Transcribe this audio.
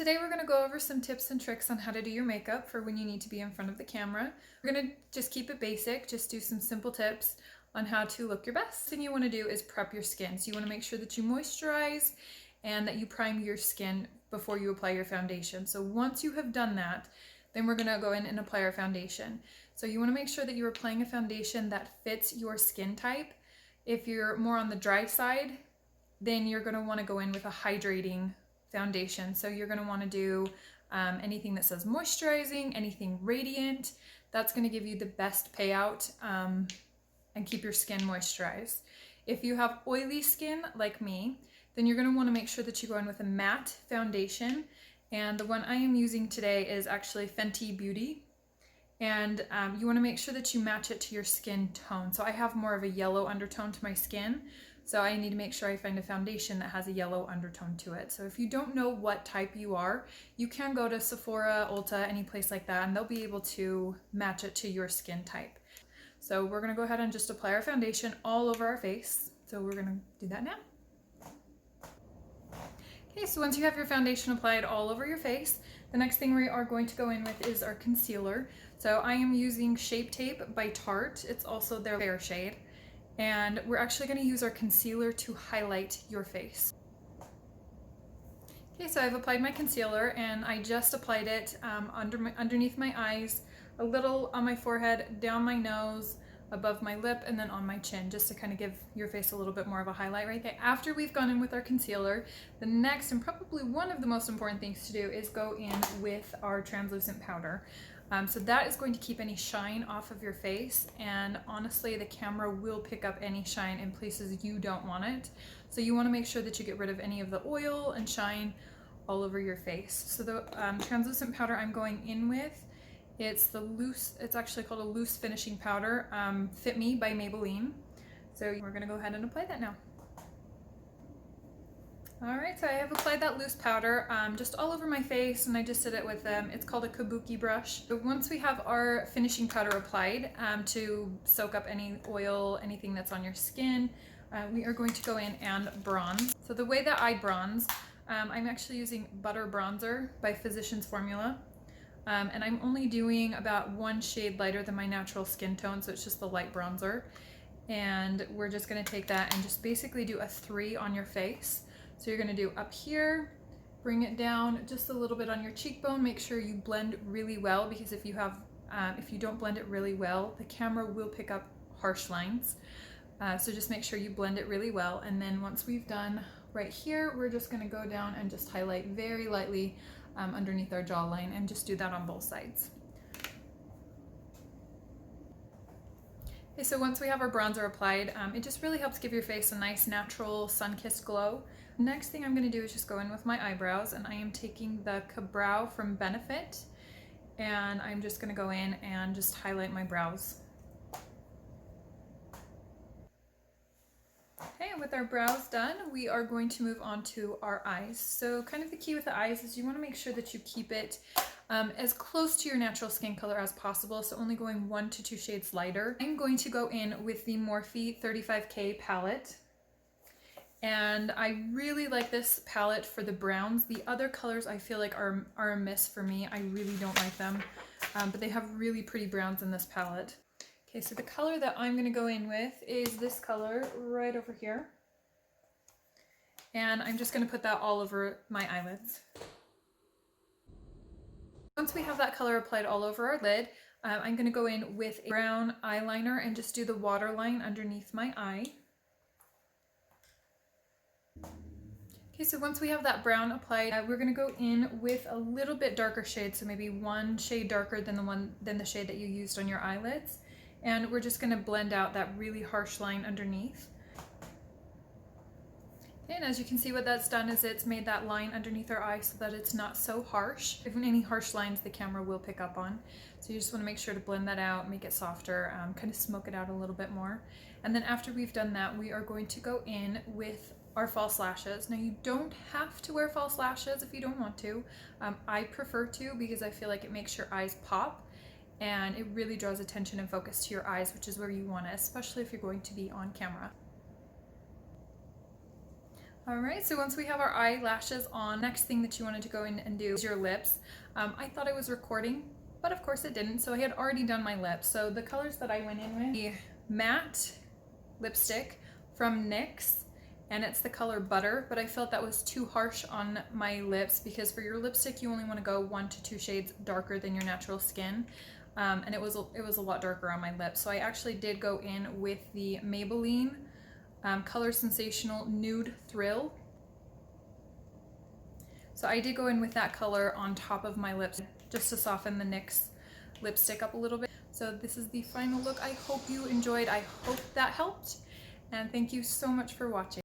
today we're going to go over some tips and tricks on how to do your makeup for when you need to be in front of the camera. We're going to just keep it basic, just do some simple tips on how to look your best. The thing you want to do is prep your skin. So you want to make sure that you moisturize and that you prime your skin before you apply your foundation. So once you have done that, then we're going to go in and apply our foundation. So you want to make sure that you're applying a foundation that fits your skin type. If you're more on the dry side, then you're going to want to go in with a hydrating foundation. So you're going to want to do anything that says moisturizing, anything radiant. That's going to give you the best payout and keep your skin moisturized. If you have oily skin like me, then you're going to want to make sure that you go in with a matte foundation. And the one I am using today is actually Fenty Beauty. And you want to make sure that you match it to your skin tone. So I have more of a yellow undertone to my skin. So I need to make sure I find a foundation that has a yellow undertone to it. So if you don't know what type you are, you can go to Sephora, Ulta, any place like that, and they'll be able to match it to your skin type. So we're going to go ahead and just apply our foundation all over our face. So we're going to do that now. Okay, so once you have your foundation applied all over your face, the next thing we are going to go in with is our concealer. So I am using Shape Tape by Tarte. It's also their fair shade. And we're actually going to use our concealer to highlight your face. Okay, so I've applied my concealer and I just applied it underneath my eyes, a little on my forehead, down my nose, above my lip, and then on my chin, just to kind of give your face a little bit more of a highlight right there. After we've gone in with our concealer, the next and probably one of the most important things to do is go in with our translucent powder. So that is going to keep any shine off of your face, and honestly the camera will pick up any shine in places you don't want it. So you want to make sure that you get rid of any of the oil and shine all over your face. So the translucent powder I'm going in with, it's actually called a loose finishing powder, Fit Me by Maybelline. So we're going to go ahead and apply that now. Alright, so I have applied that loose powder just all over my face, and I just did it with it's called a kabuki brush. So once we have our finishing powder applied to soak up any oil, anything that's on your skin, we are going to go in and bronze. So the way that I bronze, I'm actually using Butter Bronzer by Physicians Formula. And I'm only doing about one shade lighter than my natural skin tone, so it's just the light bronzer. And we're just going to take that and just basically do a 3 on your face. So you're going to do up here, bring it down just a little bit on your cheekbone. Make sure you blend really well, because if you don't blend it really well, the camera will pick up harsh lines. So just make sure you blend it really well. And then once we've done right here, we're just going to go down and just highlight very lightly underneath our jawline, and just do that on both sides. Okay, so once we have our bronzer applied, it just really helps give your face a nice natural sun-kissed glow. Next thing I'm going to do is just go in with my eyebrows, and I am taking the Ka-Brow from Benefit, and I'm just going to go in and just highlight my brows. Okay, and with our brows done, we are going to move on to our eyes. So kind of the key with the eyes is you want to make sure that you keep it as close to your natural skin color as possible, so only going 1 to 2 shades lighter. I'm going to go in with the Morphe 35K palette, and I really like this palette for the browns. The other colors I feel like are a miss for me. I really don't like them, but they have really pretty browns in this palette. Okay, so the color that I'm going to go in with is this color right over here, and I'm just going to put that all over my eyelids. Once we have that color applied all over our lid, I'm going to go in with a brown eyeliner and just do the waterline underneath my eye. Okay, so once we have that brown applied, we're going to go in with a little bit darker shade, so maybe 1 shade darker than the shade that you used on your eyelids, and we're just going to blend out that really harsh line underneath. And as you can see, what that's done is it's made that line underneath our eye so that it's not so harsh. If any harsh lines the camera will pick up on. So you just want to make sure to blend that out, make it softer, kind of smoke it out a little bit more. And then after we've done that, we are going to go in with our false lashes. Now you don't have to wear false lashes if you don't want to. I prefer to, because I feel like it makes your eyes pop, and it really draws attention and focus to your eyes, which is where you want it, especially if you're going to be on camera. All right, so once we have our eyelashes on, next thing that you wanted to go in and do is your lips. I thought I was recording, but of course it didn't. So I had already done my lips. So the colors that I went in with, the matte lipstick from NYX, and it's the color Butter, but I felt that was too harsh on my lips because for your lipstick, you only want to go 1 to 2 shades darker than your natural skin. And it was a lot darker on my lips. So I actually did go in with the Maybelline Color Sensational Nude Thrill. So I did go in with that color on top of my lips just to soften the NYX lipstick up a little bit. So this is the final look. I hope you enjoyed. I hope that helped. And thank you so much for watching.